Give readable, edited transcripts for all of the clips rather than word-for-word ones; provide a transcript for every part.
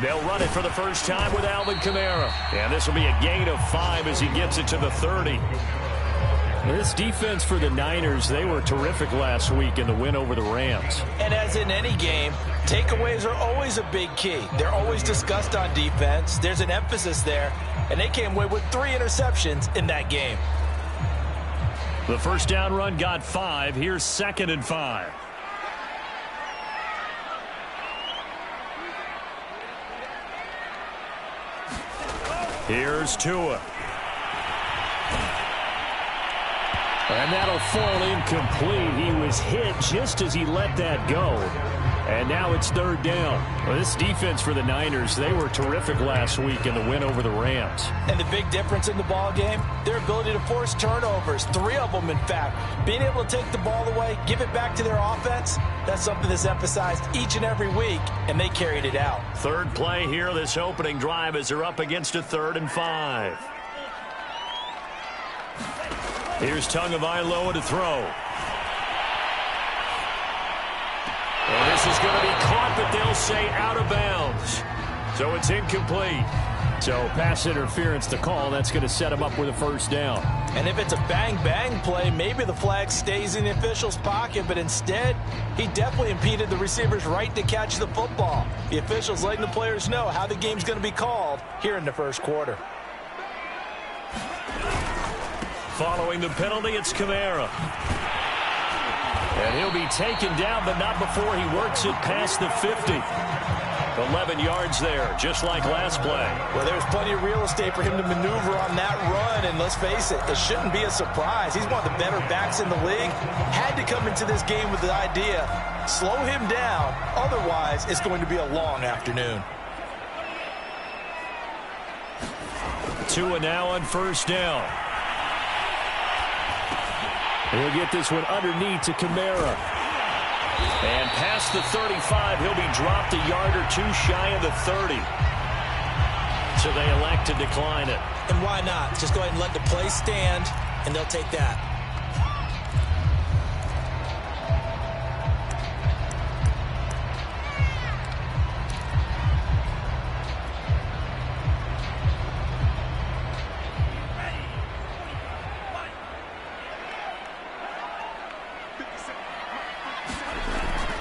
They'll run it for the first time with Alvin Kamara. And this will be a gain of 5 as he gets it to the 30. This defense for the Niners, they were terrific last week in the win over the Rams. And as in any game, takeaways are always a big key. They're always discussed on defense. There's an emphasis there, and they came away with 3 interceptions in that game. The first down run got 5. Here's 2nd and 5. Here's Tua. And that'll fall incomplete. He was hit just as he let that go. And now it's 3rd down. Well, this defense for the Niners, they were terrific last week in the win over the Rams. And the big difference in the ball game, their ability to force turnovers. 3 of them, in fact. Being able to take the ball away, give it back to their offense, that's something that's emphasized each and every week, and they carried it out. 3rd play here, this opening drive, as they're up against a 3rd and 5. Here's Tagovailoa to throw. And this is going to be caught, but they'll say out of bounds. So it's incomplete. So pass interference to call. That's going to set him up with a first down. And if it's a bang-bang play, maybe the flag stays in the official's pocket, but instead, he definitely impeded the receiver's right to catch the football. The official's letting the players know how the game's going to be called here in the first quarter. Following the penalty, it's Kamara. And he'll be taken down, but not before he works it past the 50. 11 yards there, just like last play. Well, there's plenty of real estate for him to maneuver on that run, and let's face it, it shouldn't be a surprise. He's one of the better backs in the league. Had to come into this game with the idea, slow him down, otherwise it's going to be a long afternoon. Tua now on first down. He'll get this one underneath to Kamara. And past the 35, he'll be dropped a yard or 2 shy of the 30. So they elect to decline it. And why not? Just go ahead and let the play stand, and they'll take that.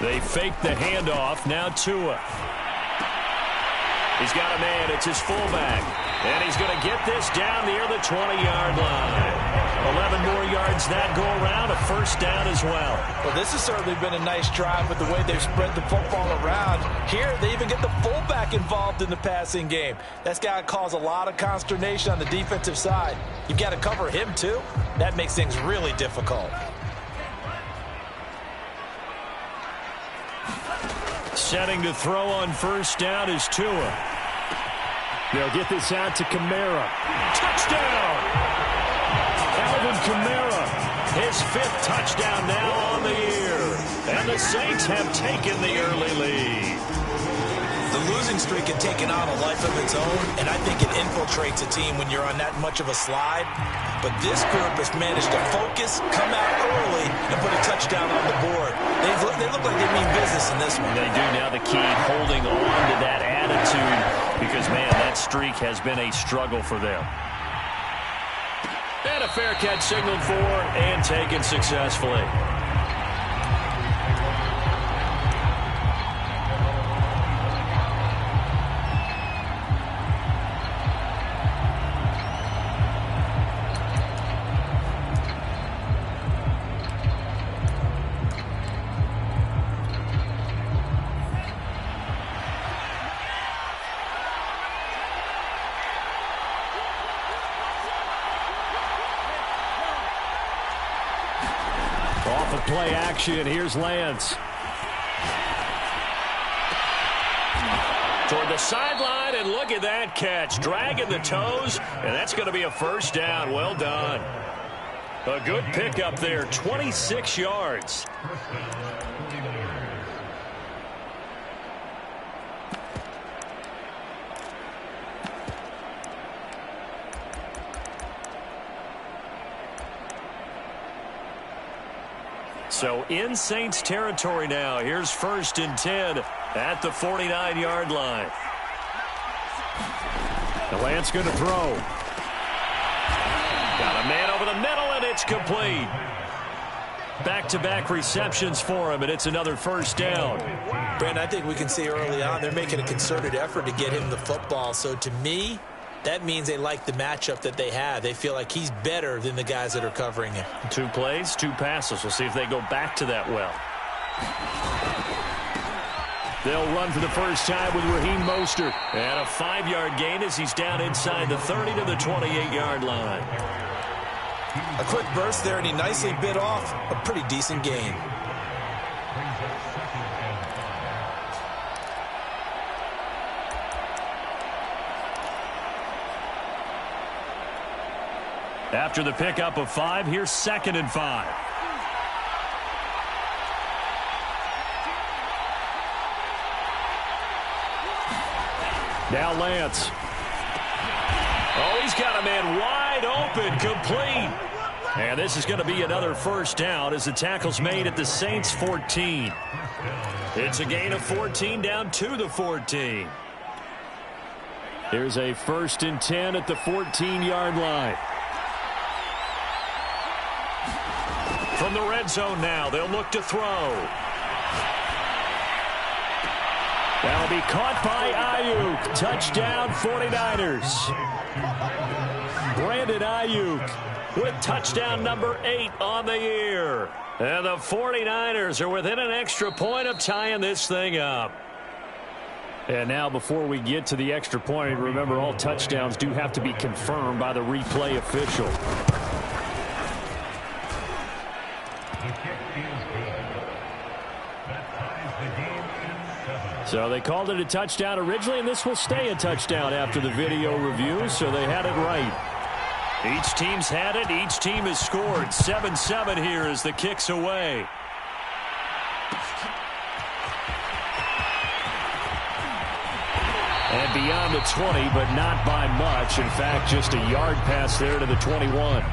They fake the handoff. Now Tua. He's got a man. It's his fullback. And he's going to get this down near the 20-yard line. 11 more yards that go around. A first down as well. Well, this has certainly been a nice drive with the way they've spread the football around. Here, they even get the fullback involved in the passing game. That's got to cause a lot of consternation on the defensive side. You've got to cover him, too. That makes things really difficult. Setting to throw on first down is Tua. They'll get this out to Kamara. Touchdown! Alvin Kamara, his 5th touchdown now on the year. And the Saints have taken the early lead. The losing streak had taken on a life of its own, and I think it infiltrates a team when you're on that much of a slide. But this group has managed to focus, come out early, and put a touchdown on the board. They look like they mean business in this one. They do. Now the key, holding on to that attitude, because, man, that streak has been a struggle for them. And a fair catch signaled for and taken successfully. Off of play action, here's Lance. Toward the sideline, and look at that catch. Dragging the toes, and that's going to be a first down. Well done. A good pickup there, 26 yards. So in Saints territory now. Here's 1st and 10 at the 49-yard line. The Lance going to throw. Got a man over the middle, and it's complete. Back-to-back receptions for him, and it's another first down. Brandon, I think we can see early on they're making a concerted effort to get him the football. So to me, that means they like the matchup that they have. They feel like he's better than the guys that are covering him. 2 plays, 2 passes. We'll see if they go back to that well. They'll run for the first time with Raheem Mostert. And a 5-yard gain as he's down inside the 30 to the 28-yard line. A quick burst there, and he nicely bit off a pretty decent gain. After the pickup of 5, here's 2nd and 5. Now Lance. Oh, he's got a man wide open, complete. And this is going to be another first down as the tackle's made at the Saints' 14. It's a gain of 14 down to the 14. Here's a 1st and 10 at the 14-yard line. From the red zone now, they'll look to throw. That'll be caught by Ayuk. Touchdown, 49ers. Brandon Ayuk with touchdown number 8 on the year. And the 49ers are within an extra point of tying this thing up. And now before we get to the extra point, remember all touchdowns do have to be confirmed by the replay official. So they called it a touchdown originally, and this will stay a touchdown after the video review, so they had it right. Each team's had it. Each team has scored. 7-7 here as the kick's away. And beyond the 20, but not by much. In fact, just a yard pass there to the 21.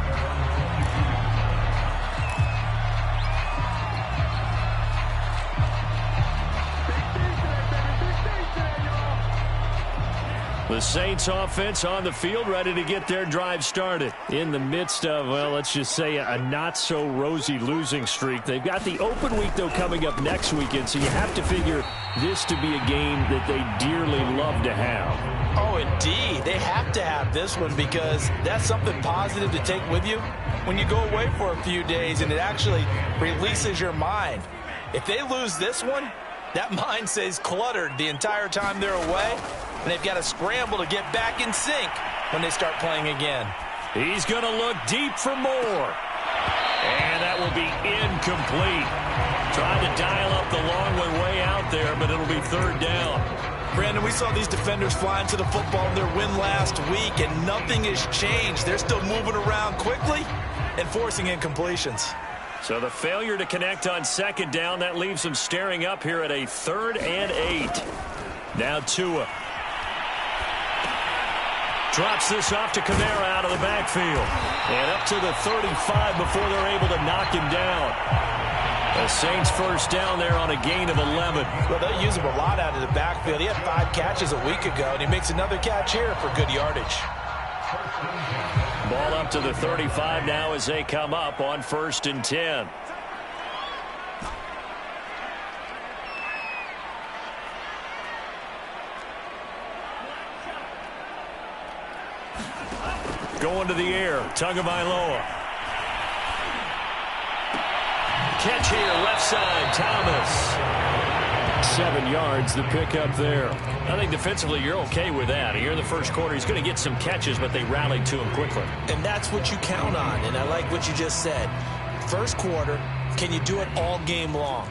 The Saints offense on the field ready to get their drive started. In the midst of, well, let's just say a not-so-rosy losing streak. They've got the open week, though, coming up next weekend, so you have to figure this to be a game that they dearly love to have. Oh, indeed. They have to have this one because that's something positive to take with you when you go away for a few days, and it actually releases your mind. If they lose this one, that mind stays cluttered the entire time they're away. And they've got to scramble to get back in sync when they start playing again. He's going to look deep for more. And that will be incomplete. Trying to dial up the long one way out there, but it'll be 3rd down. Brandon, we saw these defenders flying to the football in their win last week, and nothing has changed. They're still moving around quickly and forcing incompletions. So the failure to connect on 2nd down, that leaves them staring up here at a 3rd and 8. Now Tua. Drops this off to Kamara out of the backfield. And up to the 35 before they're able to knock him down. The Saints first down there on a gain of 11. Well, they'll use him a lot out of the backfield. He had 5 catches a week ago, and he makes another catch here for good yardage. Ball up to the 35 now as they come up on 1st and 10. Going to the air, Tagovailoa. Catch here, left side, Thomas. 7 yards, the pickup there. I think defensively you're okay with that. Here in the first quarter, he's going to get some catches, but they rallied to him quickly. And that's what you count on, and I like what you just said. First quarter, can you do it all game long?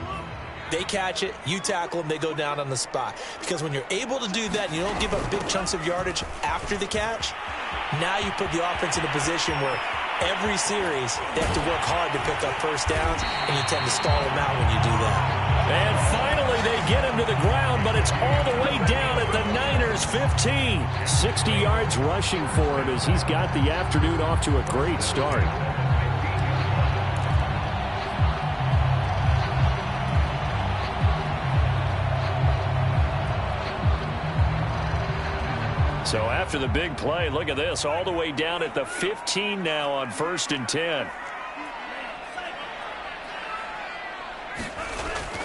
They catch it, you tackle them, they go down on the spot. Because when you're able to do that and you don't give up big chunks of yardage after the catch, now you put the offense in a position where every series they have to work hard to pick up first downs, and you tend to stall them out when you do that. And finally they get him to the ground, but it's all the way down at the Niners' 15. 60 yards rushing for him as he's got the afternoon off to a great start. So after the big play, look at this, all the way down at the 15 now on 1st and 10.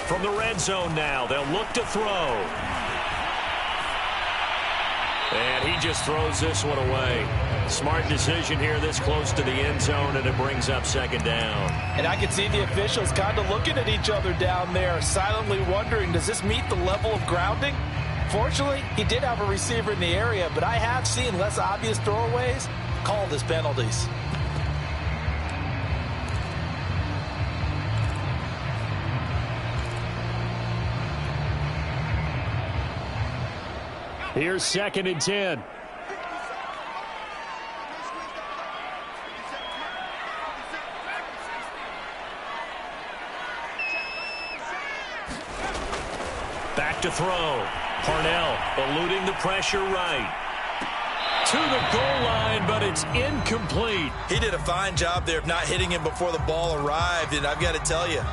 From the red zone now, they'll look to throw. And he just throws this one away. Smart decision here this close to the end zone, and it brings up 2nd down. And I can see the officials kind of looking at each other down there, silently wondering, does this meet the level of grounding? Fortunately, he did have a receiver in the area, but I have seen less obvious throwaways called as penalties. Here's 2nd and 10. Back to throw. Parnell eluding the pressure right. To the goal line, but it's incomplete. He did a fine job there of not hitting him before the ball arrived, and I've got to tell you,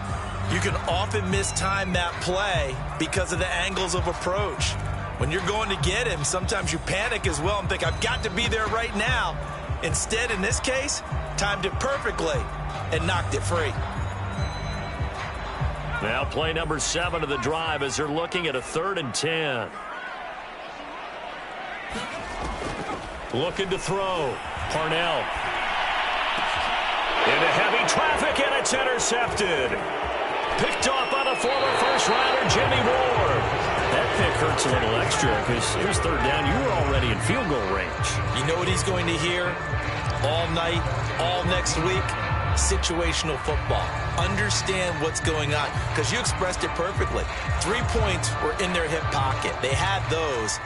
you can often mistime that play because of the angles of approach. When you're going to get him, sometimes you panic as well and think, I've got to be there right now. Instead, in this case, timed it perfectly and knocked it free. Now play number 7 of the drive as they're looking at a 3rd and 10. Looking to throw. Parnell. Into heavy traffic, and it's intercepted. Picked off by the former first-rounder, Jimmy Ward. That pick hurts a little extra because it was 3rd down. You were already in field goal range. You know what he's going to hear all night, all next week? Situational football. Understand what's going on, because you expressed it perfectly. 3 points were in their hip pocket. They had those.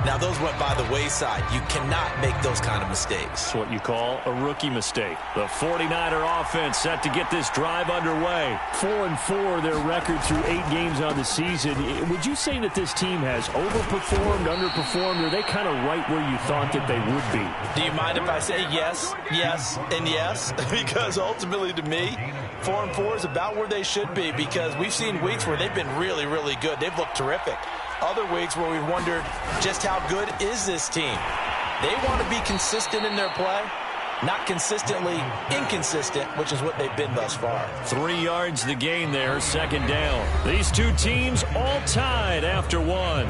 Now, those went by the wayside. You cannot make those kind of mistakes. It's what you call a rookie mistake. The 49er offense set to get this drive underway. 4-4, their record through 8 games on the season. Would you say that this team has overperformed, underperformed, or are they kind of right where you thought that they would be? Do you mind if I say yes, yes, and yes? Because ultimately, to me, 4-4 is about where they should be, because we've seen weeks where they've been really, really good. They've looked terrific. Other weeks where we wondered just how good is this team. They want to be consistent in their play, not consistently inconsistent, which is what they've been thus far. 3 yards the gain there, 2nd down. These two teams all tied after 1.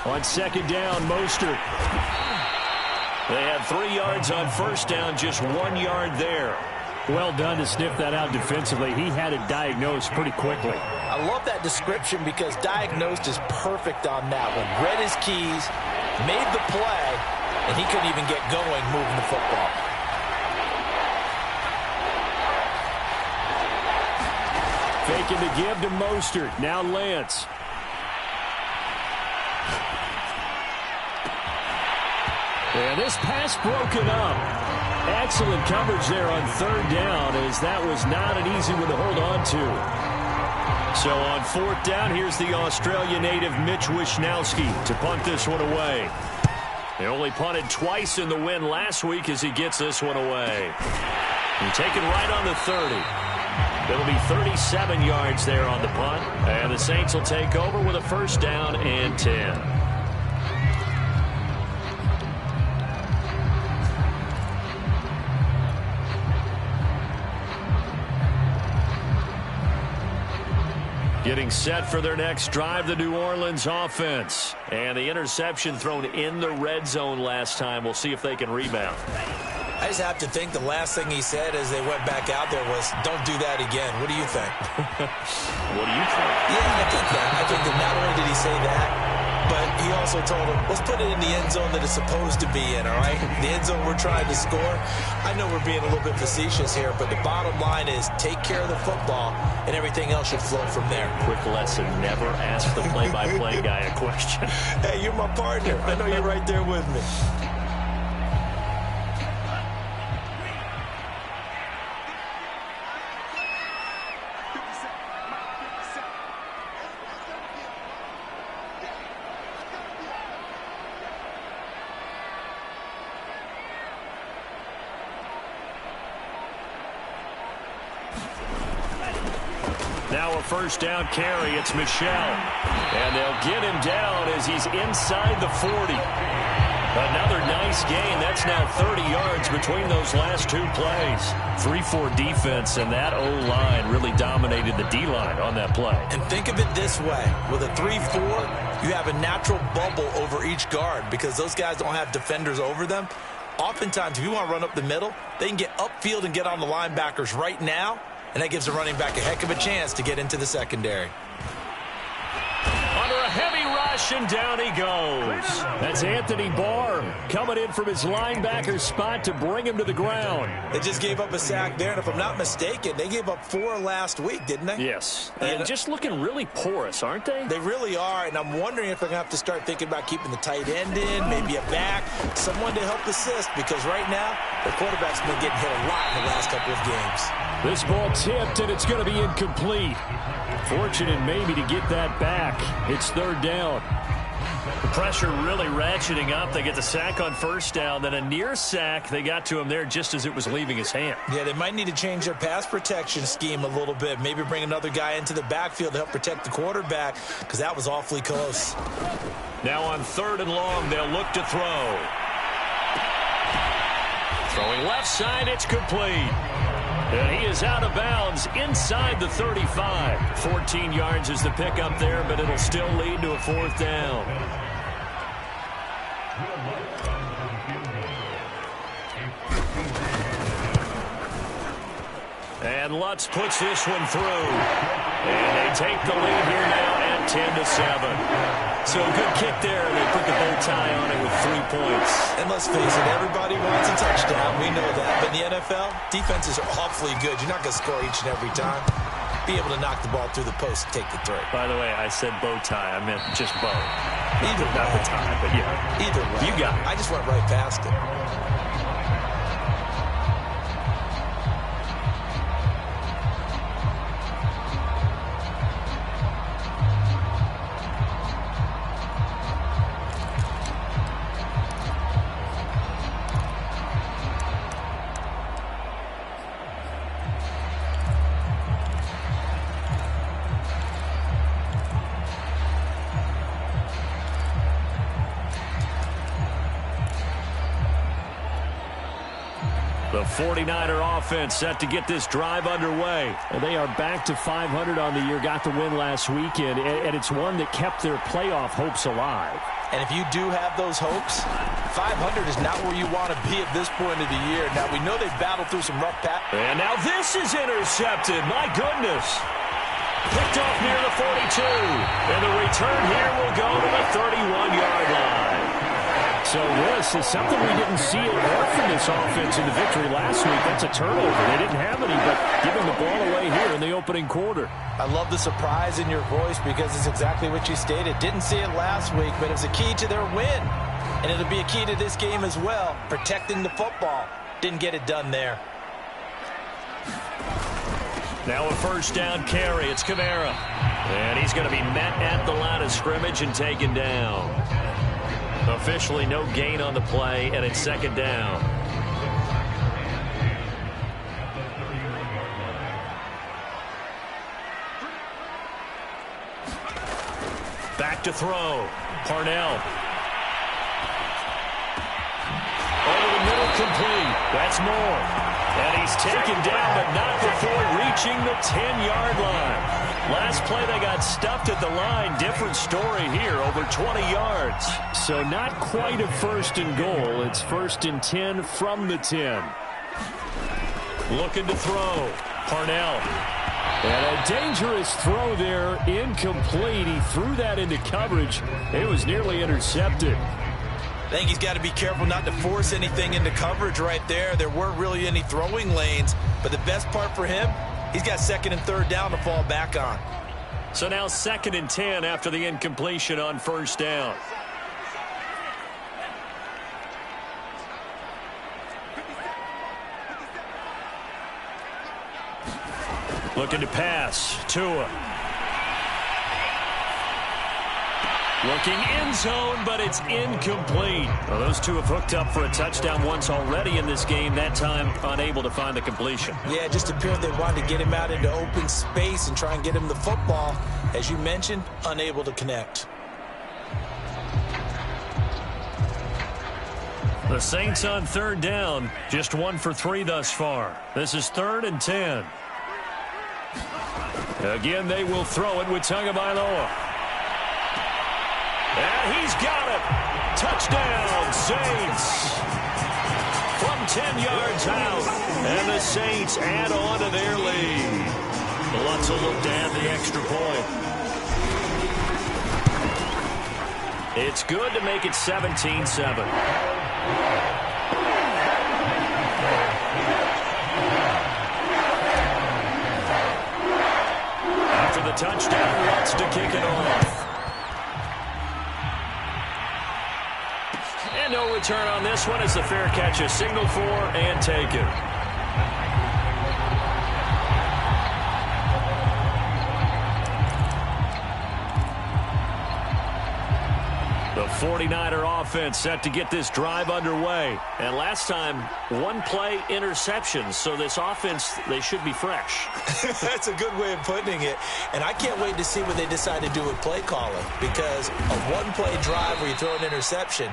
On 2nd down, Mostert. They had 3 yards on 1st down, just 1 yard there. Well done to sniff that out defensively. He had it diagnosed pretty quickly. I love that description because diagnosed is perfect on that one. Read his keys, made the play, and he couldn't even get going moving the football. Faking the give to Mostert. Now Lance. And this pass broken up. Excellent coverage there on 3rd down, as that was not an easy one to hold on to. So on 4th down, here's the Australia native Mitch Wishnowsky to punt this one away. They only punted twice in the win last week as he gets this one away. And taken right on the 30. It'll be 37 yards there on the punt. And the Saints will take over with a 1st down and 10. Getting set for their next drive, the New Orleans offense. And the interception thrown in the red zone last time. We'll see if they can rebound. I just have to think the last thing he said as they went back out there was, don't do that again. What do you think? What do you think? Yeah, I think that. I think that not only did he say that, but he also told him, let's put it in the end zone that it's supposed to be in, all right? The end zone we're trying to score. I know we're being a little bit facetious here, but the bottom line is take care of the football, and everything else should flow from there. Quick lesson, never ask the play-by-play guy a question. Hey, you're my partner. I know you're right there with me. Now a first down carry. It's Michel. And they'll get him down as he's inside the 40. Another nice gain. That's now 30 yards between those last two plays. 3-4 defense, and that O-line really dominated the D-line on that play. And think of it this way. With a 3-4, you have a natural bubble over each guard because those guys don't have defenders over them. Oftentimes, if you want to run up the middle, they can get upfield and get on the linebackers right now, and that gives the running back a heck of a chance to get into the secondary. Under a heavy rush, and down he goes. That's Anthony Barr coming in from his linebacker spot to bring him to the ground. They just gave up a sack there, and if I'm not mistaken, they gave up 4 last week, didn't they? Yes, and just looking really porous, aren't they? They really are, and I'm wondering if they're going to have to start thinking about keeping the tight end in, maybe a back, someone to help assist, because right now, the quarterback's been getting hit a lot in the last couple of games. This ball tipped, and it's going to be incomplete. Fortunate maybe to get that back. It's third down. The pressure really ratcheting up. They get the sack on first down, then a near sack. They got to him there just as it was leaving his hand. Yeah, they might need to change their pass protection scheme a little bit. Maybe bring another guy into the backfield to help protect the quarterback, because that was awfully close. Now on third and long, they'll look to throw. Throwing left side, it's complete. And he is out of bounds inside the 35. 14 yards is the pickup there, but it'll still lead to a fourth down. And Lutz puts this one through. And they take the lead here now at 10-7. So a good kick there. They put the bow tie on it with 3 points. And let's face it, everybody wants a touchdown. We know that. But in the NFL, defenses are awfully good. You're not going to score each and every time. Be able to knock the ball through the post and take the throw. By the way, I said bow tie. I meant just bow. Either way. Not the tie, but yeah. Either way. You got it. I just went right past it. The 49er offense set to get this drive underway. And they are back to 500 on the year, got the win last weekend, and it's one that kept their playoff hopes alive. And if you do have those hopes, 500 is not where you want to be at this point of the year. Now, we know they've battled through some rough patches. And now this is intercepted. My goodness. Picked off near the 42. And the return here will go to the 31-yard line. So this is something we didn't see often this offense in the victory last week. That's a turnover. They didn't have any, but giving the ball away here in the opening quarter. I love the surprise in your voice because it's exactly what you stated. Didn't see it last week, but it was a key to their win. And it'll be a key to this game as well, protecting the football. Didn't get it done there. Now a first down carry. It's Kamara. And he's going to be met at the line of scrimmage and taken down. Officially no gain on the play, and it's second down. Back to throw. Parnell. Over the middle, complete. That's Moore. And he's taken down, but not before reaching the 10-yard line. Last play, they got stuffed at the line. Different story here, over 20 yards. So not quite a first and goal. It's first and 10 from the 10. Looking to throw. Parnell. And a dangerous throw there, incomplete. He threw that into coverage. It was nearly intercepted. I think he's got to be careful not to force anything into coverage right there. There weren't really any throwing lanes, but the best part for him, he's got second and third down to fall back on. So now second and 10 after the incompletion on first down. Looking to pass. Tua. Looking end zone, but it's incomplete. Well, those two have hooked up for a touchdown once already in this game, that time unable to find the completion. Yeah, it just appeared they wanted to get him out into open space and try and get him the football. As you mentioned, unable to connect. The Saints on third down, just 1 for 3 thus far. This is 3rd and 10. Again, they will throw it with Tagovailoa. And he's got it. Touchdown, Saints. From 10 yards out. And the Saints add on to their lead. Lots of look to add the extra point. It's good to make it 17-7. After the touchdown, wants to kick it off. And no return on this one as the fair catch is signaled for and taken. The 49er offense set to get this drive underway. And last time, 1-play interception. So this offense, they should be fresh. That's a good way of putting it. And I can't wait to see what they decide to do with play calling. Because a 1-play drive where you throw an interception,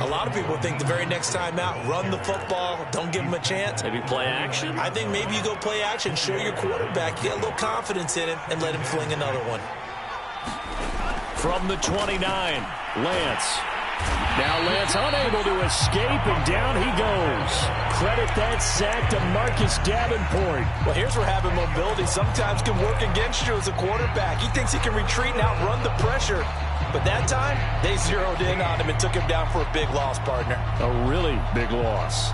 a lot of people think the very next time out, run the football, don't give them a chance. Maybe play action? I think maybe you go play action, show your quarterback, get a little confidence in him, and let him fling another one. From the 29, Lance. Now Lance unable to escape, and down he goes. Credit that sack to Marcus Davenport. Well, here's where having mobility sometimes can work against you as a quarterback. He thinks he can retreat and outrun the pressure. But that time, they zeroed in on him and took him down for a big loss, partner. A really big loss.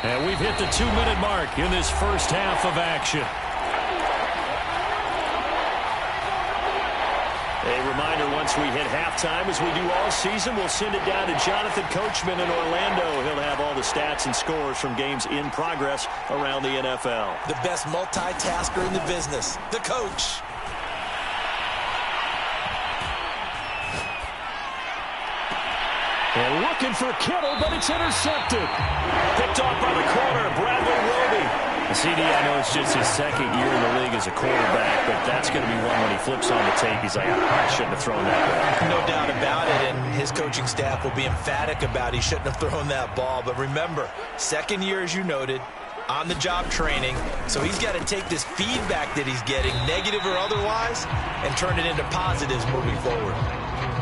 And we've hit the 2-minute mark in this first half of action. A reminder, once we hit halftime, as we do all season, we'll send it down to Jonathan Coachman in Orlando. He'll have all the stats and scores from games in progress around the NFL. The best multitasker in the business, the coach. And looking for Kittle, but it's intercepted. Picked off by the corner, Bradley Roby. CD, I know it's just his second year in the league as a quarterback, but that's going to be one when he flips on the tape. He's like, I shouldn't have thrown that ball. No doubt about it, and his coaching staff will be emphatic about he shouldn't have thrown that ball. But remember, second year, as you noted, on-the-job training, so he's got to take this feedback that he's getting, negative or otherwise, and turn it into positives moving forward.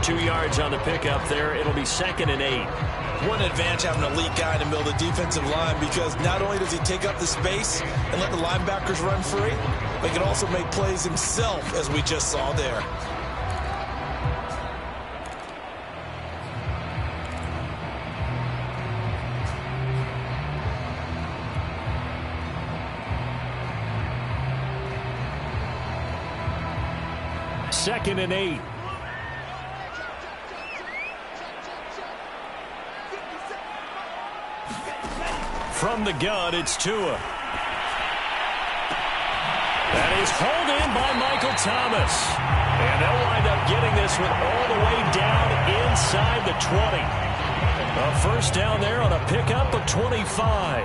2 yards on the pickup there. It'll be 2nd and 8. What an advantage having an elite guy in the middle of the defensive line, because not only does he take up the space and let the linebackers run free, but he can also make plays himself, as we just saw there. Second and 8. From the gun, it's Tua. That is hauled in by Michael Thomas. And they'll wind up getting this one all the way down inside the 20. A first down there on a pickup of 25.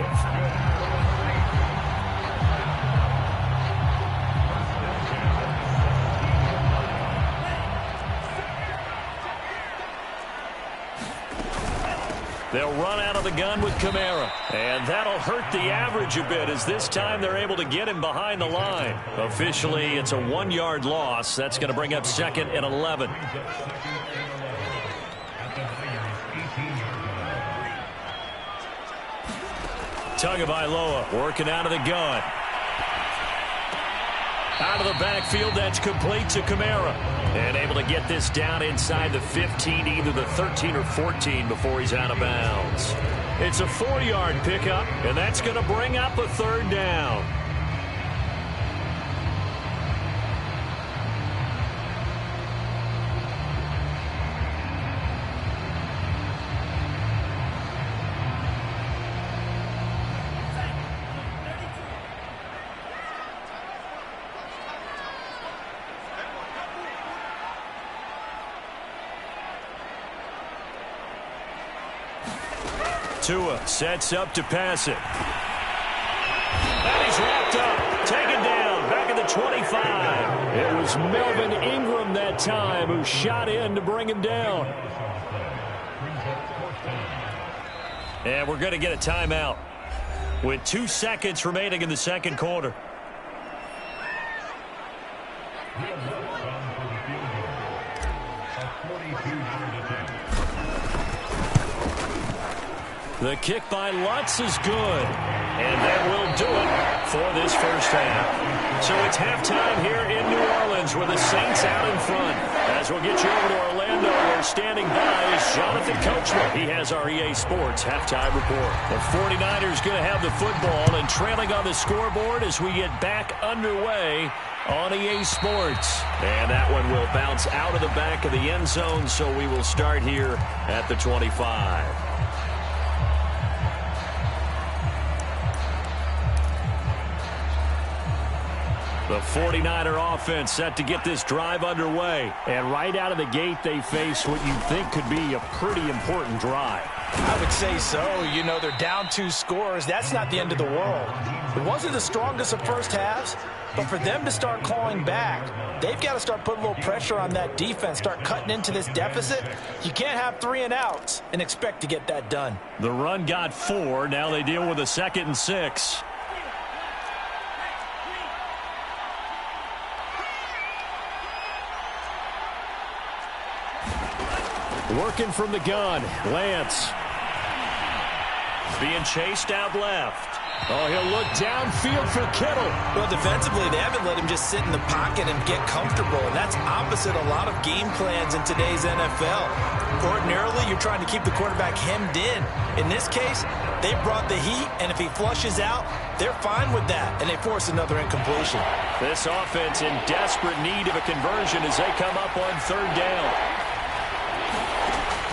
They'll run out of the gun with Kamara. And that'll hurt the average a bit, as this time they're able to get him behind the line. Officially, it's a 1-yard loss. That's going to bring up 2nd and 11. Tagovailoa working out of the gun. Out of the backfield, that's complete to Kamara. And able to get this down inside the 15, either the 13 or 14 before he's out of bounds. It's a 4-yard pickup, and that's going to bring up a 3rd down. Tua sets up to pass it. And he's wrapped up, taken down, back at the 25. It was Melvin Ingram that time who shot in to bring him down. And we're going to get a timeout with 2 seconds remaining in the second quarter. The kick by Lutz is good. And that will do it for this first half. So it's halftime here in New Orleans with the Saints out in front. As we'll get you over to Orlando, where standing by is Jonathan Coachman. He has our EA Sports halftime report. The 49ers going to have the football and trailing on the scoreboard as we get back underway on EA Sports. And that one will bounce out of the back of the end zone, so we will start here at the 25. The 49er offense set to get this drive underway. And right out of the gate, they face what you think could be a pretty important drive. I would say so. You know, they're down 2 scores. That's not the end of the world. It wasn't the strongest of first halves, but for them to start clawing back, they've got to start putting a little pressure on that defense, start cutting into this deficit. You can't have 3 and outs and expect to get that done. The run got 4. Now they deal with a 2nd and 6. Working from the gun, Lance. Being chased out left. Oh, he'll look downfield for Kittle. Well, defensively, they haven't let him just sit in the pocket and get comfortable, and that's opposite a lot of game plans in today's NFL. Ordinarily, you're trying to keep the quarterback hemmed in. In this case, they brought the heat, and if he flushes out, they're fine with that, and they force another incompletion. This offense in desperate need of a conversion as they come up on 3rd down.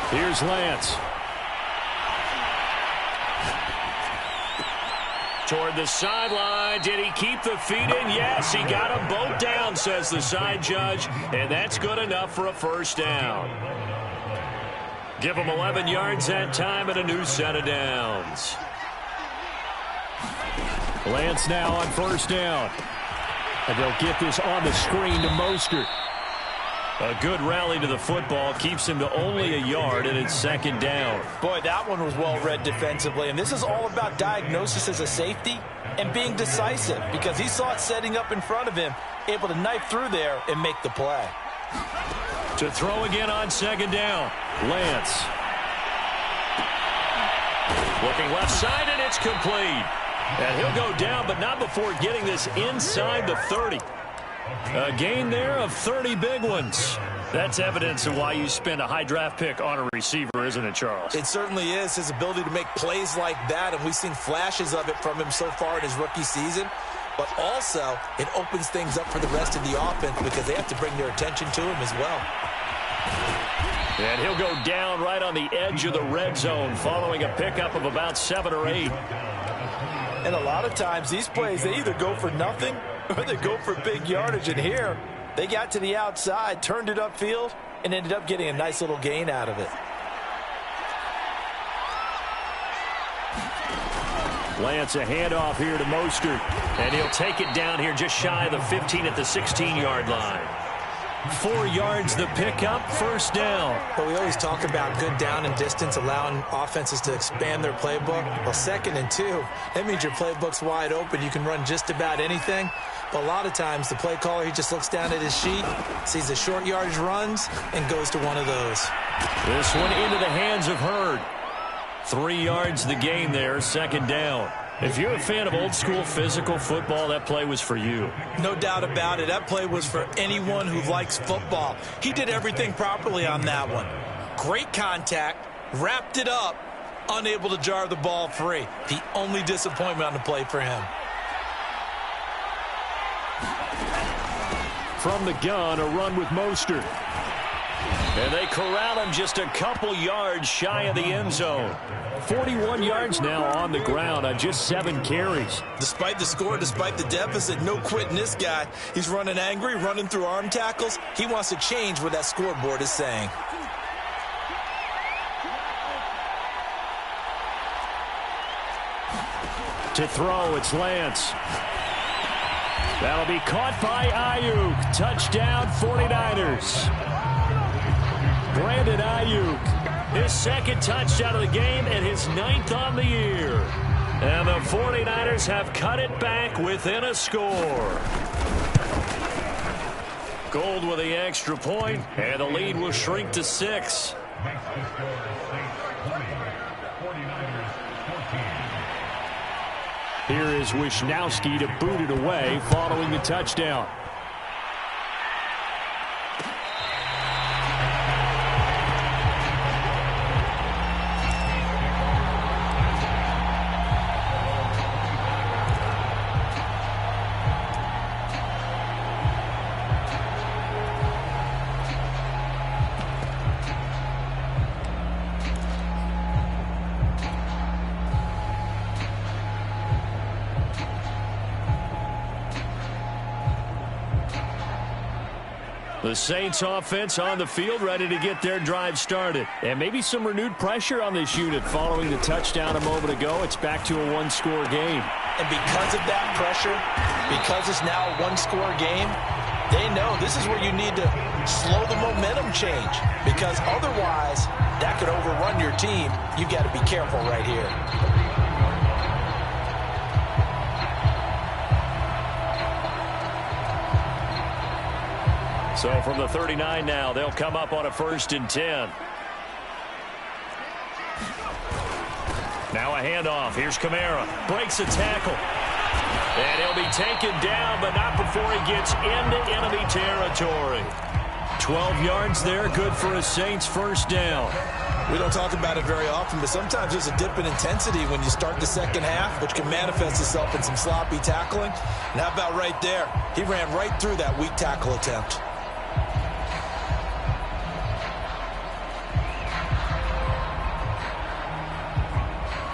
Here's Lance. Toward the sideline. Did he keep the feet in? Yes, he got them both down, says the side judge. And that's good enough for a first down. Give him 11 yards that time and a new set of downs. Lance now on 1st down. And they'll get this on the screen to Mostert. A good rally to the football keeps him to only a yard, and it's 2nd down. Boy, that one was well read defensively, and this is all about diagnosis as a safety and being decisive because he saw it setting up in front of him, able to knife through there and make the play. To throw again on 2nd down, Lance. Looking left side, and it's complete. And he'll go down, but not before getting this inside the 30. A gain there of 30 big ones. That's evidence of why you spend a high draft pick on a receiver, isn't it, Charles? It certainly is. His ability to make plays like that, and we've seen flashes of it from him so far in his rookie season. But also, it opens things up for the rest of the offense because they have to bring their attention to him as well. And he'll go down right on the edge of the red zone following a pickup of about 7 or 8. And a lot of times, these plays, they either go for nothing or they go for big yardage. And here, they got to the outside, turned it upfield, and ended up getting a nice little gain out of it. Lance, a handoff here to Mostert. And he'll take it down here just shy of the 15 at the 16-yard line. 4 yards the pickup, 1st down. Well, we always talk about good down and distance, allowing offenses to expand their playbook. Well, 2nd and 2, that means your playbook's wide open. You can run just about anything. But a lot of times, the play caller, he just looks down at his sheet, sees the short yardage runs, and goes to one of those. This one into the hands of Hurd. 3 yards the gain there, 2nd down. If you're a fan of old-school physical football, that play was for you. No doubt about it. That play was for anyone who likes football. He did everything properly on that one. Great contact, wrapped it up, unable to jar the ball free. The only disappointment on the play for him. From the gun, a run with Mostert. And they corral him just a couple yards shy of the end zone. 41 yards now on the ground on just 7 carries. Despite the score, despite the deficit, no quitting this guy. He's running angry, running through arm tackles. He wants to change what that scoreboard is saying. To throw, it's Lance. That'll be caught by Ayuk. Touchdown, 49ers. Brandon Ayuk, his second touchdown of the game and his 9th on the year. And the 49ers have cut it back within a score. Gold with the extra point, and the lead will shrink to 6. Here is Wisnowski to boot it away following the touchdown. The Saints offense on the field, ready to get their drive started. And maybe some renewed pressure on this unit following the touchdown a moment ago. It's back to a one-score game. And because of that pressure, because it's now a one-score game, they know this is where you need to slow the momentum change. Because otherwise, that could overrun your team. You've got to be careful right here. So from the 39 now, they'll come up on a 1st and 10. Now a handoff. Here's Kamara. Breaks a tackle. And he'll be taken down, but not before he gets into enemy territory. 12 yards there, good for a Saints first down. We don't talk about it very often, but sometimes there's a dip in intensity when you start the second half, which can manifest itself in some sloppy tackling. And how about right there? He ran right through that weak tackle attempt.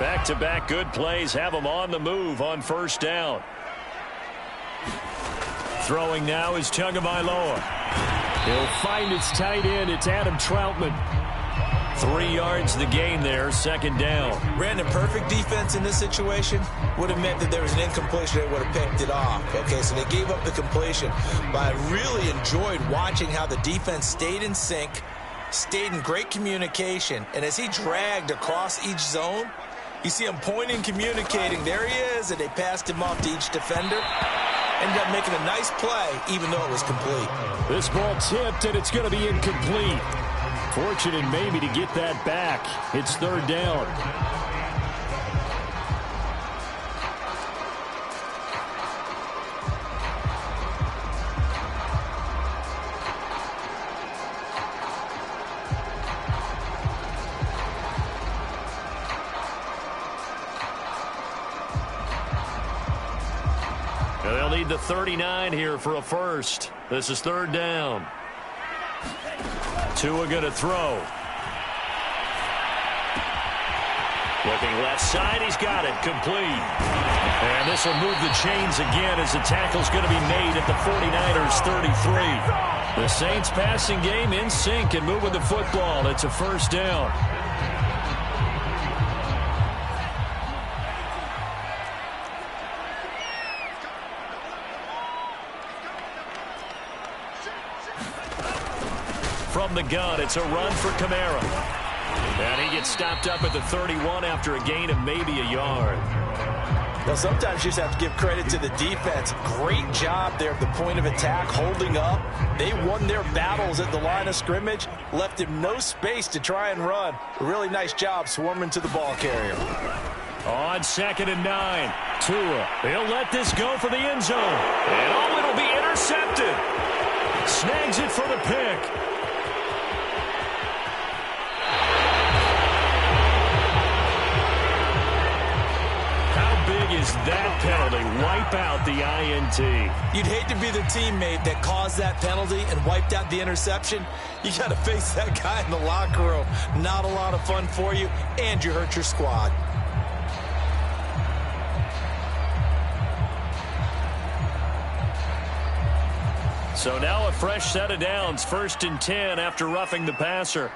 Back-to-back good plays have them on the move on first down. Throwing now is Tagovailoa. He'll find its tight end. It's Adam Troutman. 3 yards the gain there, second down. Brandon, perfect defense in this situation would have meant that there was an incompletion that would have picked it off. Okay, so they gave up the completion. But I really enjoyed watching how the defense stayed in sync, stayed in great communication, and as he dragged across each zone, you see him pointing, communicating. There he is, and they passed him off to each defender. Ended up making a nice play, even though it was complete. This ball tipped, and it's going to be incomplete. Fortunate maybe to get that back. It's third down. They'll need the 39 here for a first. This is third down. Tua going to throw. Looking left side, he's got it, complete. And this will move the chains again as the tackle's going to be made at the 49ers 33. The Saints passing game in sync and moving the football. It's a first down. From the gun, it's a run for Kamara. And he gets stopped up at the 31 after a gain of maybe a yard. Well, sometimes you just have to give credit to the defense. Great job there at the point of attack, holding up. They won their battles at the line of scrimmage, left him no space to try and run. A really nice job swarming to the ball carrier. On 2nd and 9, Tua. He'll let this go for the end zone. And oh, it'll be intercepted. Snags it for the pick. Is that penalty? Wipe out the INT. You'd hate to be the teammate that caused that penalty and wiped out the interception. You got to face that guy in the locker room. Not a lot of fun for you, and you hurt your squad. So now a fresh set of downs. 1st and 10 after roughing the passer.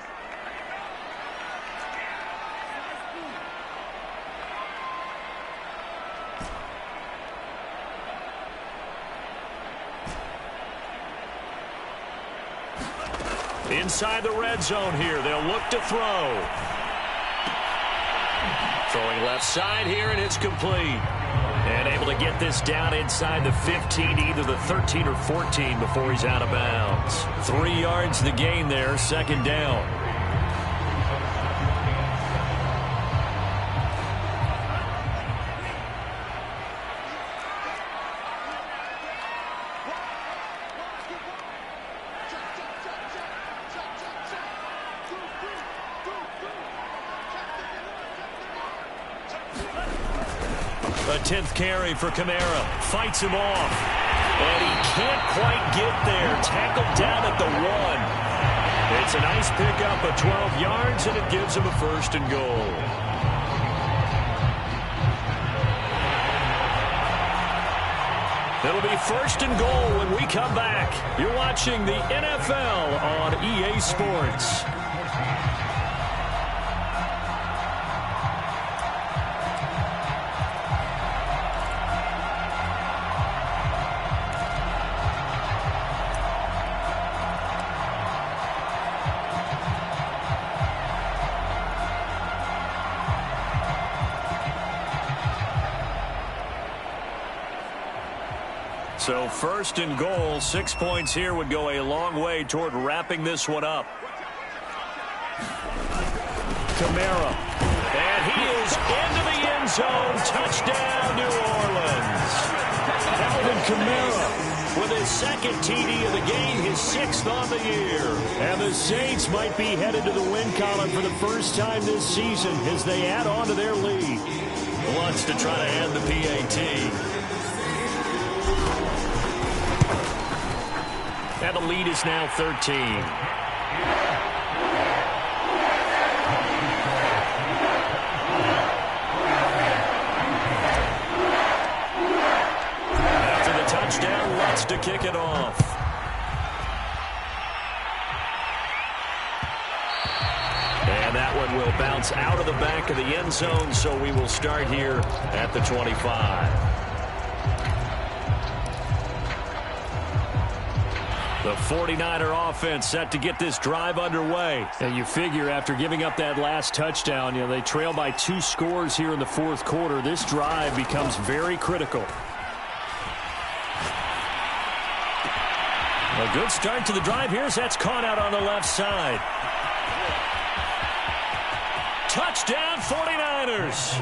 Inside the red zone here, they'll look to throw. Throwing left side here, and it's complete. And able to get this down inside the 15, either the 13 or 14 before he's out of bounds. 3 yards the gain there, second down. A 10th carry for Kamara. Fights him off. And he can't quite get there. Tackled down at the 1. It's a nice pickup of 12 yards, and it gives him a first and goal. It'll be first and goal when we come back. You're watching the NFL on EA Sports. So first and goal, 6 points here would go a long way toward wrapping this one up. Kamara. And he is into the end zone. Touchdown, New Orleans. Alvin Kamara with his second TD of the game, his 6th on the year. And the Saints might be headed to the win column for the first time this season as they add on to their lead. Wants to try to end the PAT. And the lead is now 13. After the touchdown, wants to kick it off. And that one will bounce out of the back of the end zone, so we will start here at the 25. The 49er offense set to get this drive underway. And you figure after giving up that last touchdown, they trail by 2 scores here in the 4th quarter. This drive becomes very critical. A good start to the drive here as that's caught out on the left side. Touchdown 49ers.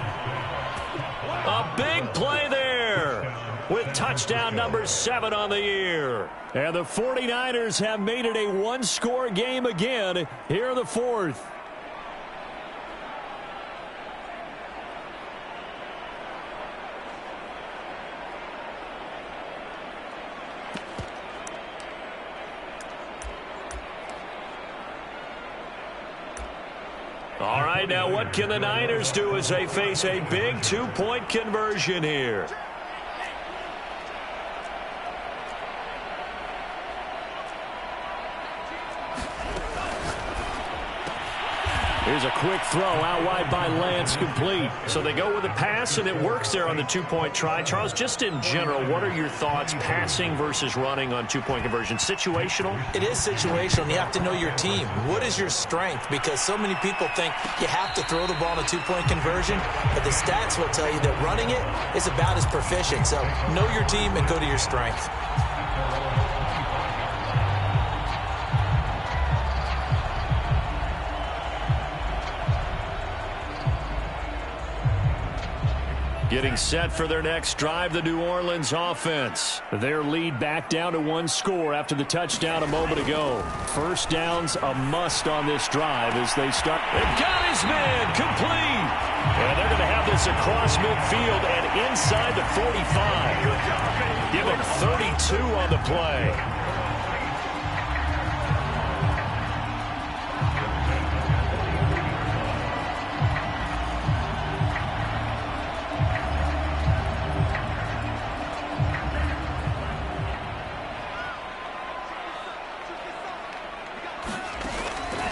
A big play there with touchdown number 7 on the year. And the 49ers have made it a 1-score game again here in the 4th. All right, now what can the Niners do as they face a big 2-point conversion here? Here's a quick throw out wide by Lance, complete. So they go with a pass, and it works there on the 2-point try. Charles, just in general, what are your thoughts passing versus running on 2-point conversion? Situational? It is situational. You have to know your team. What is your strength? Because so many people think you have to throw the ball in a 2-point conversion, but the stats will tell you that running it is about as proficient. So know your team and go to your strength. Getting set for their next drive, the New Orleans offense. Their lead back down to 1 score after the touchdown a moment ago. First down's a must on this drive as they start. They've got his man complete. And they're going to have this across midfield and inside the 45. Give him 32 on the play.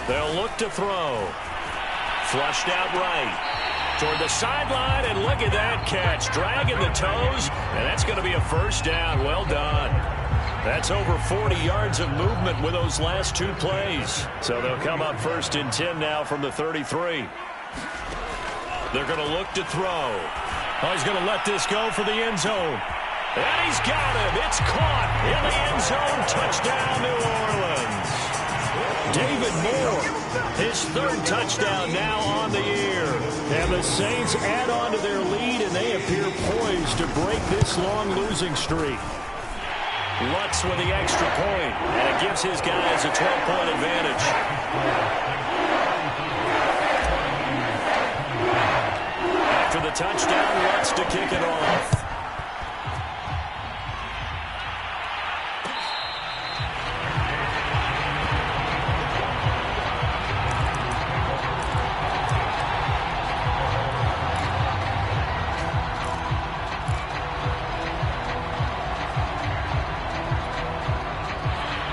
They'll look to throw. Flushed out right. Toward the sideline, and look at that catch. Dragging the toes, and that's going to be a first down. Well done. That's over 40 yards of movement with those last 2 plays. So they'll come up 1st and 10 now from the 33. They're going to look to throw. Oh, he's going to let this go for the end zone. And he's got him. It's caught in the end zone. Touchdown, New Orleans. David Moore, his 3rd touchdown now on the year. And the Saints add on to their lead, and they appear poised to break this long losing streak. Lutz with the extra point, and it gives his guys a 12-point advantage. After the touchdown, Lutz to kick it off.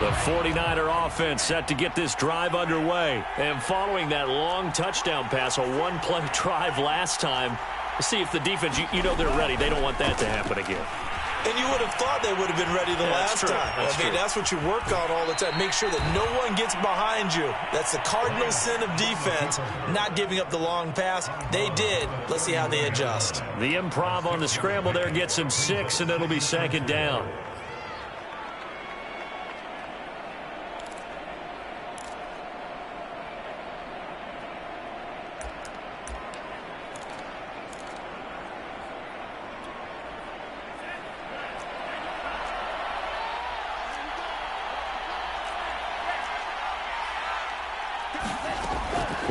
The 49er offense set to get this drive underway. And following that long touchdown pass, a 1-play drive last time, we'll see if the defense, you know they're ready. They don't want that to happen again. And you would have thought they would have been ready the last time. That's what you work on all the time. Make sure that no one gets behind you. That's the cardinal sin of defense, not giving up the long pass. They did. Let's see how they adjust. The improv on the scramble there gets him 6, and it'll be 2nd down.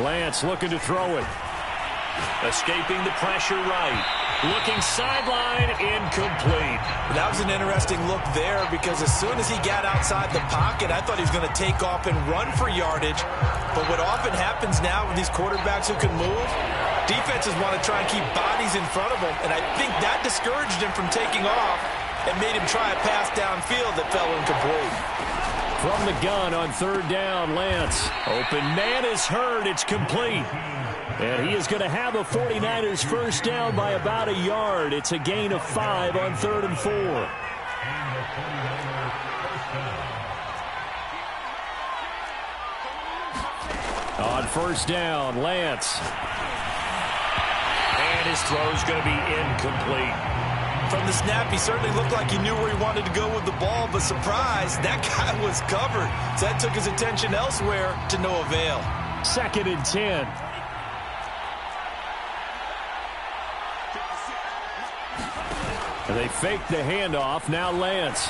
Lance looking to throw it. Escaping the pressure right. Looking sideline, incomplete. That was an interesting look there because as soon as he got outside the pocket, I thought he was going to take off and run for yardage. But what often happens now with these quarterbacks who can move, defenses want to try and keep bodies in front of them. And I think that discouraged him from taking off and made him try a pass downfield that fell incomplete. From the gun on 3rd down, Lance. Open man is heard. It's complete. And he is going to have a 49ers first down by about a yard. It's a gain of 5 on 3rd and 4. On 1st down, Lance. And his throw's going to be incomplete. From the snap, he certainly looked like he knew where he wanted to go with the ball, but surprise, that guy was covered. So that took his attention elsewhere to no avail. 2nd and 10. And they fake the handoff. Now Lance.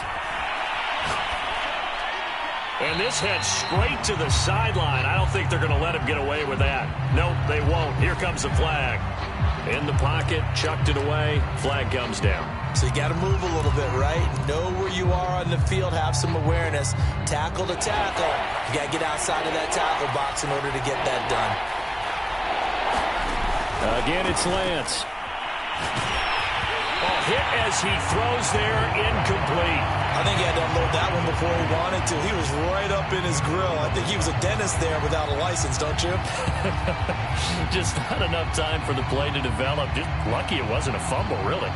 And this heads straight to the sideline. I don't think they're going to let him get away with that. Nope, they won't. Here comes the flag. In the pocket, chucked it away. Flag comes down. So you got to move a little bit, right? Know where you are on the field. Have some awareness. Tackle to tackle. You got to get outside of that tackle box in order to get that done. Again, it's Lance. Oh, hit as he throws there, incomplete. I think he had to unload that one before he wanted to. He was right up in his grill. I think he was a dentist there without a license, don't you? Just not enough time for the play to develop. Just lucky it wasn't a fumble, really.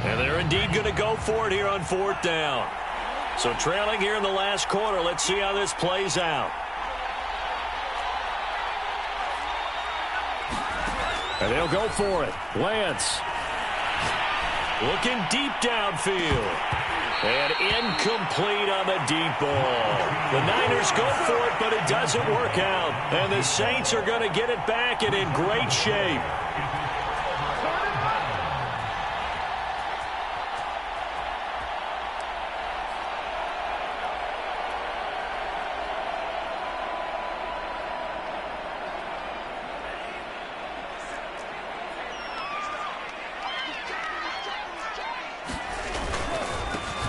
And they're indeed going to go for it here on 4th down. So trailing here in the last quarter. Let's see how this plays out. And they'll go for it. Lance. Looking deep downfield. And incomplete on the deep ball. The Niners go for it, but it doesn't work out. And the Saints are going to get it back and in great shape.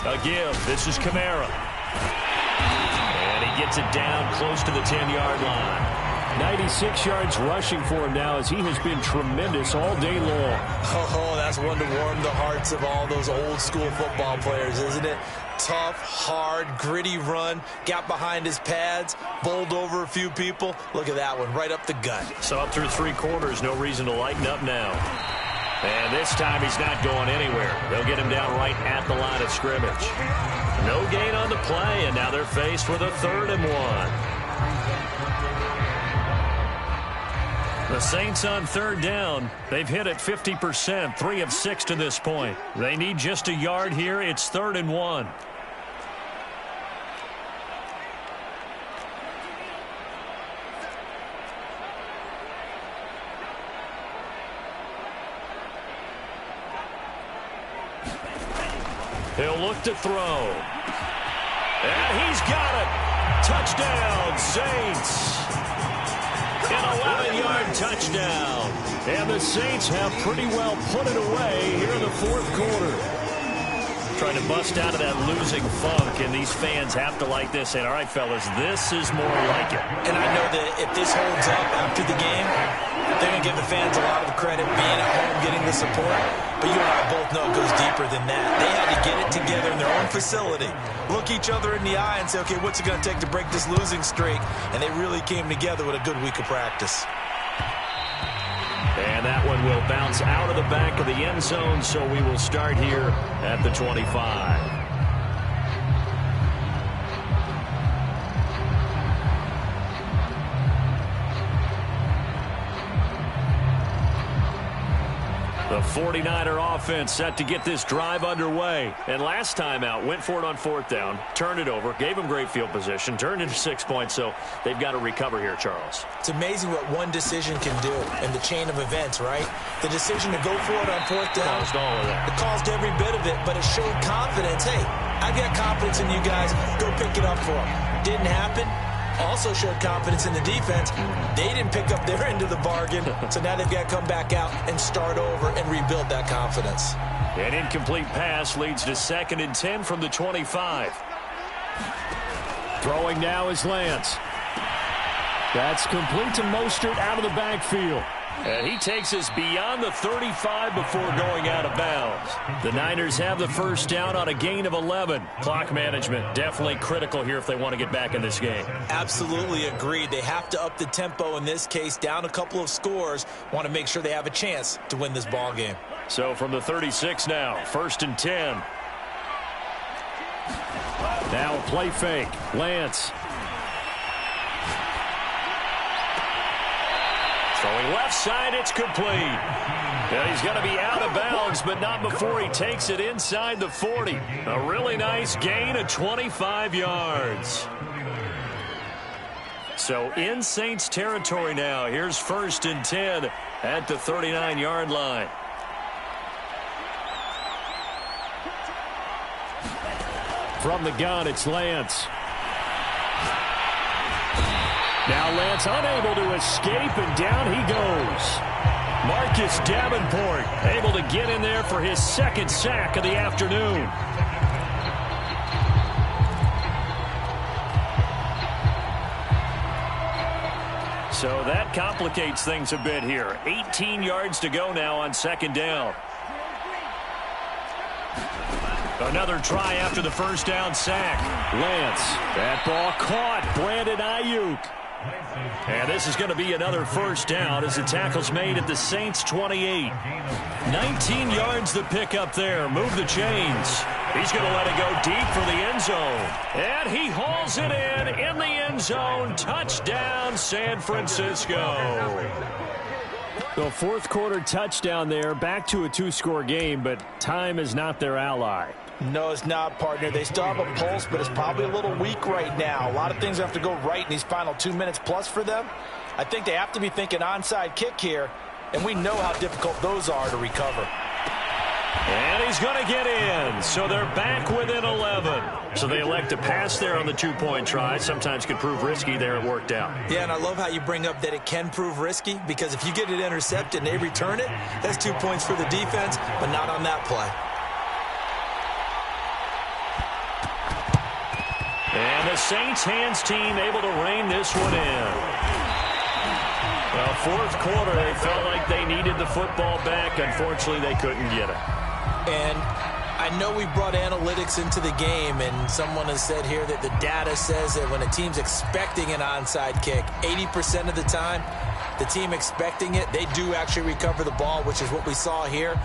A give. This is Kamara. And he gets it down close to the 10-yard line. 96 yards rushing for him now as he has been tremendous all day long. Oh, that's one to warm the hearts of all those old-school football players, isn't it? tough, hard, gritty run. Got behind his pads, bowled over a few people. Look at that one, right up the gut. So up through 3 quarters, no reason to lighten up now. And this time he's not going anywhere. They'll get him down right at the line of scrimmage. No gain on the play, and now they're faced with a 3rd and 1. The Saints on 3rd down. They've hit it 50%, 3 of 6 to this point. They need just a yard here. It's 3rd and 1. He'll look to throw. And he's got it. Touchdown, Saints. An 11-yard touchdown. And the Saints have pretty well put it away here in the 4th quarter. Trying to bust out of that losing funk, and these fans have to like this. And all right, fellas, this is more like it. And I know that if this holds up after the game, they're going to give the fans a lot of credit being at home, getting the support. But you and I both know it goes deeper than that. They had to get it together in their own facility, look each other in the eye and say, okay, what's it going to take to break this losing streak? And they really came together with a good week of practice. And that one will bounce out of the back of the end zone, so we will start here at the 25. The 49er offense set to get this drive underway. And last time out, went for it on 4th down, turned it over, gave them great field position, turned into 6 points, so they've got to recover here, Charles. It's amazing what one decision can do in the chain of events, right? The decision to go for it on 4th down. Caused all of that. It caused every bit of it, but it showed confidence. Hey, I've got confidence in you guys. Go pick it up for them. Didn't happen. Also showed confidence in the defense. They didn't pick up their end of the bargain, so now they've got to come back out and start over and rebuild that confidence. An incomplete pass leads to 2nd and 10 from the 25. Throwing now is Lance. That's complete to Mostert out of the backfield. And he takes us beyond the 35 before going out of bounds. The Niners have the 1st down on a gain of 11. Clock management definitely critical here if they want to get back in this game. Absolutely agreed. They have to up the tempo in this case, down a couple of scores. Want to make sure they have a chance to win this ball game. So from the 36 now, 1st and 10. Now a play fake. Lance. Throwing left side, it's complete. And he's going to be out of bounds, but not before he takes it inside the 40. A really nice gain of 25 yards. So in Saints territory now. Here's 1st and 10 at the 39-yard line. From the gun, it's Lance. Now Lance unable to escape, and down he goes. Marcus Davenport able to get in there for his 2nd sack of the afternoon. So that complicates things a bit here. 18 yards to go now on 2nd down. Another try after the 1st down sack. Lance, that ball caught. Brandon Ayuk. And this is going to be another 1st down as the tackle's made at the Saints' 28. 19 yards the pick up there. Move the chains. He's going to let it go deep for the end zone. And he hauls it in the end zone. Touchdown, San Francisco. The 4th quarter touchdown there. Back to a 2-score game, but time is not their ally. No, it's not, partner. They still have a pulse, but it's probably a little weak right now. A lot of things have to go right in these final 2 minutes plus for them. I think they have to be thinking onside kick here, and we know how difficult those are to recover. And he's going to get in. So they're back within 11. So they elect to pass there on the 2-point try. Sometimes could prove risky there. It worked out. Yeah, and I love how you bring up that it can prove risky, because if you get it intercepted and they return it, that's 2 points for the defense, but not on that play. And the Saints hands team able to rein this one in. Well, 4th quarter, they felt like they needed the football back. Unfortunately, they couldn't get it. And I know we brought analytics into the game, and someone has said here that the data says that when a team's expecting an onside kick, 80% of the time, the team expecting it, they do actually recover the ball, which is what we saw here.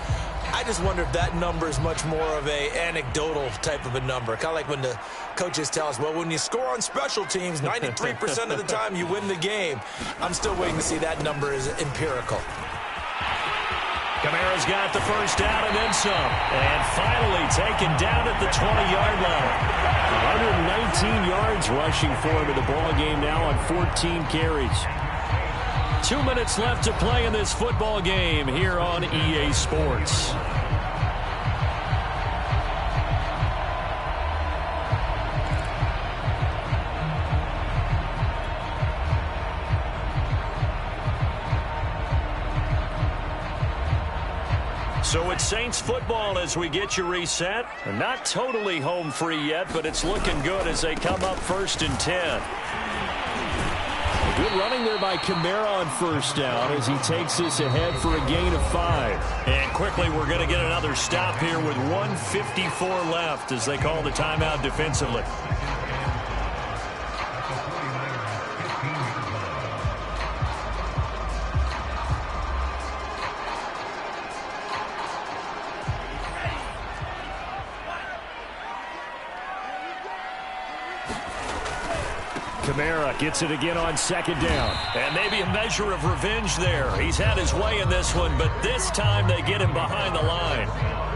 I just wonder if that number is much more of a anecdotal type of a number. Kind of like when the coaches tell us, well, when you score on special teams, 93% of the time you win the game. I'm still waiting to see that number is empirical. Kamara's got the first down and then some. And finally taken down at the 20-yard line. 119 yards rushing for him in the ball game now on 14 carries. 2 minutes left to play in this football game here on EA Sports. So it's Saints football as we get you reset. Not totally home free yet, but it's looking good as they come up 1st and 10. Good running there by Kamara on first down as he takes this ahead for a gain of 5. And quickly we're going to get another stop here with 1:54 left as they call the timeout defensively. Kamara gets it again on 2nd down. And maybe a measure of revenge there. He's had his way in this one, but this time they get him behind the line.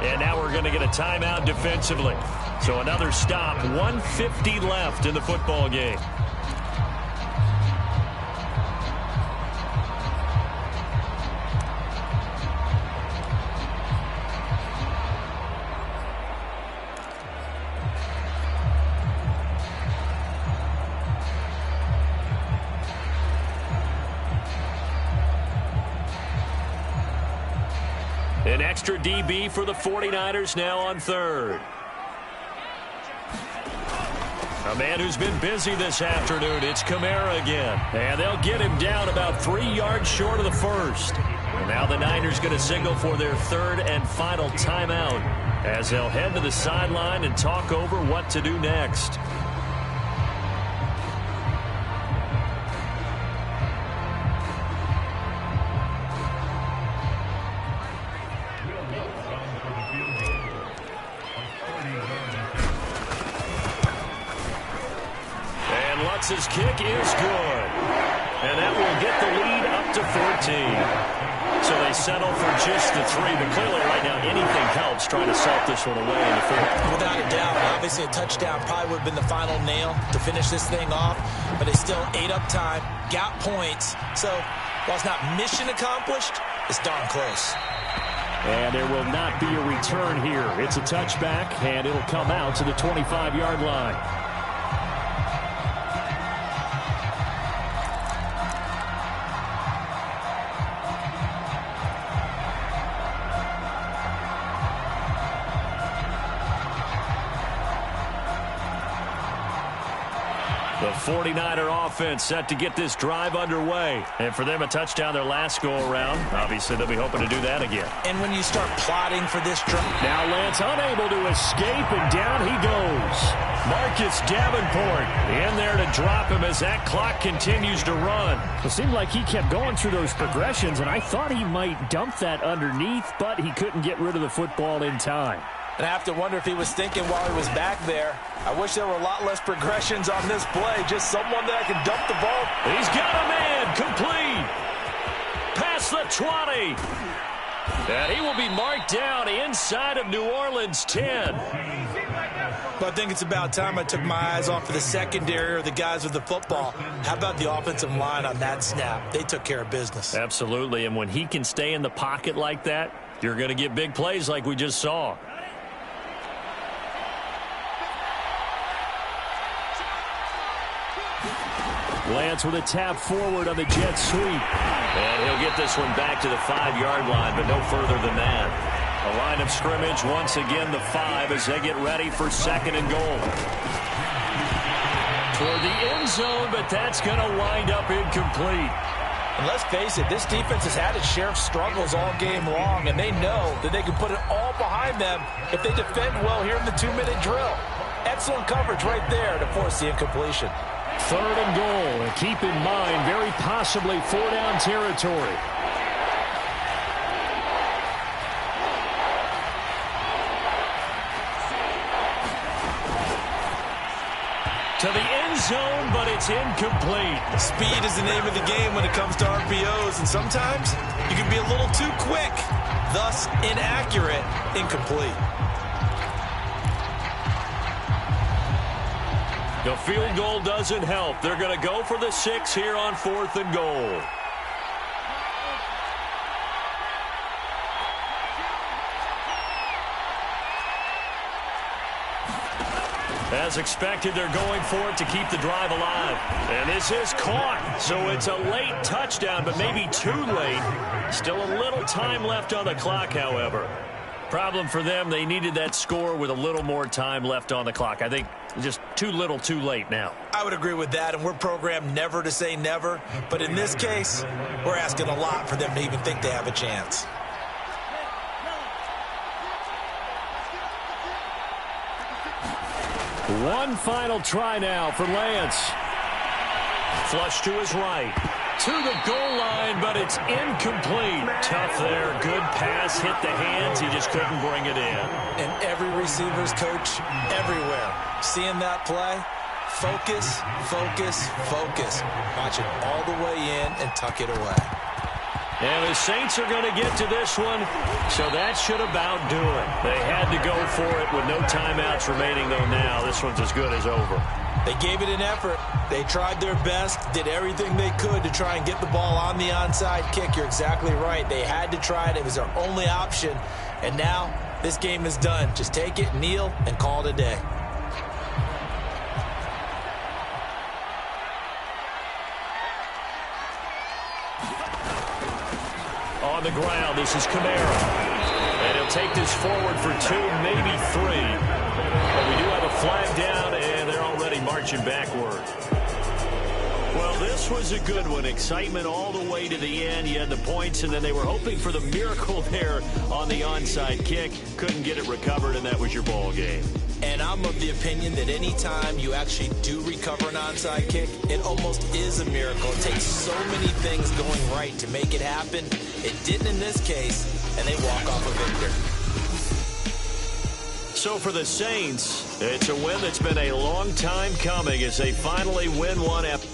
And now we're going to get a timeout defensively. So another stop, 1:50 left in the football game. An extra DB for the 49ers now on 3rd. A man who's been busy this afternoon, it's Kamara again. And they'll get him down about 3 yards short of the 1st. And now the Niners going to signal for their 3rd and final timeout as they'll head to the sideline and talk over what to do next. His kick is good. And that will get the lead up to 14. So they settle for just the 3. But clearly right now anything helps trying to salt this one away in the 4th. Without a doubt. Obviously a touchdown probably would have been the final nail to finish this thing off. But they still ate up time, got points. So while it's not mission accomplished, it's darn close. And there will not be a return here. It's a touchback, and it'll come out to the 25-yard line. The 49er offense set to get this drive underway. And for them, a touchdown their last go-around. Obviously, they'll be hoping to do that again. And when you start plotting for this drive. Now Lance unable to escape, and down he goes. Marcus Davenport in there to drop him as that clock continues to run. It seemed like he kept going through those progressions, and I thought he might dump that underneath, but he couldn't get rid of the football in time. And I have to wonder if he was thinking while he was back there, I wish there were a lot less progressions on this play. Just someone that can dump the ball. He's got a man complete. Past the 20. And he will be marked down inside of New Orleans 10. But I think it's about time I took my eyes off of the secondary or the guys with the football. How about the offensive line on that snap? They took care of business. Absolutely. And when he can stay in the pocket like that, you're going to get big plays like we just saw. Lance with a tap forward on the jet sweep. And he'll get this one back to the 5-yard line, but no further than that. A line of scrimmage, once again the 5 as they get ready for 2nd and goal. Toward the end zone, but that's going to wind up incomplete. And let's face it, this defense has had its share of struggles all game long, and they know that they can put it all behind them if they defend well here in the 2-minute drill. Excellent coverage right there to force the incompletion. 3rd and goal, and keep in mind, very possibly 4-down territory. To the end zone, but it's incomplete. Speed is the name of the game when it comes to RPOs, and sometimes you can be a little too quick, thus inaccurate, incomplete. The field goal doesn't help. They're going to go for the 6 here on 4th and goal. As expected, they're going for it to keep the drive alive. And this is caught, so it's a late touchdown, but maybe too late. Still a little time left on the clock, however. Problem for them, they needed that score with a little more time left on the clock. I think just too little, too late now. I would agree with that, and we're programmed never to say never. But in this case, we're asking a lot for them to even think they have a chance. One final try now for Lance. Flush to his right. To the goal line, but it's incomplete. Tough there. Good pass. Hit the hands. He just couldn't bring it in. And every receiver's coach everywhere. Seeing that play, focus, focus, focus. Watch it all the way in and tuck it away. And the Saints are going to get to this one, so that should about do it. They had to go for it with no timeouts remaining, though now this one's as good as over. They gave it an effort. They tried their best, did everything they could to try and get the ball on the onside kick. You're exactly right. They had to try it. It was their only option. And now this game is done. Just take it, kneel, and call it a day. On the ground, this is Kamara. And he'll take this forward for 2, maybe 3. But we do have a flag down, and they're already marching backward. Well, this was a good one. Excitement all the way to the end. You had the points, and then they were hoping for the miracle there on the onside kick. Couldn't get it recovered, and that was your ball game. And I'm of the opinion that any time you actually do recover an onside kick, it almost is a miracle. It takes so many things going right to make it happen. It didn't in this case, and they walk off a victor. So for the Saints, it's a win that's been a long time coming as they finally win one after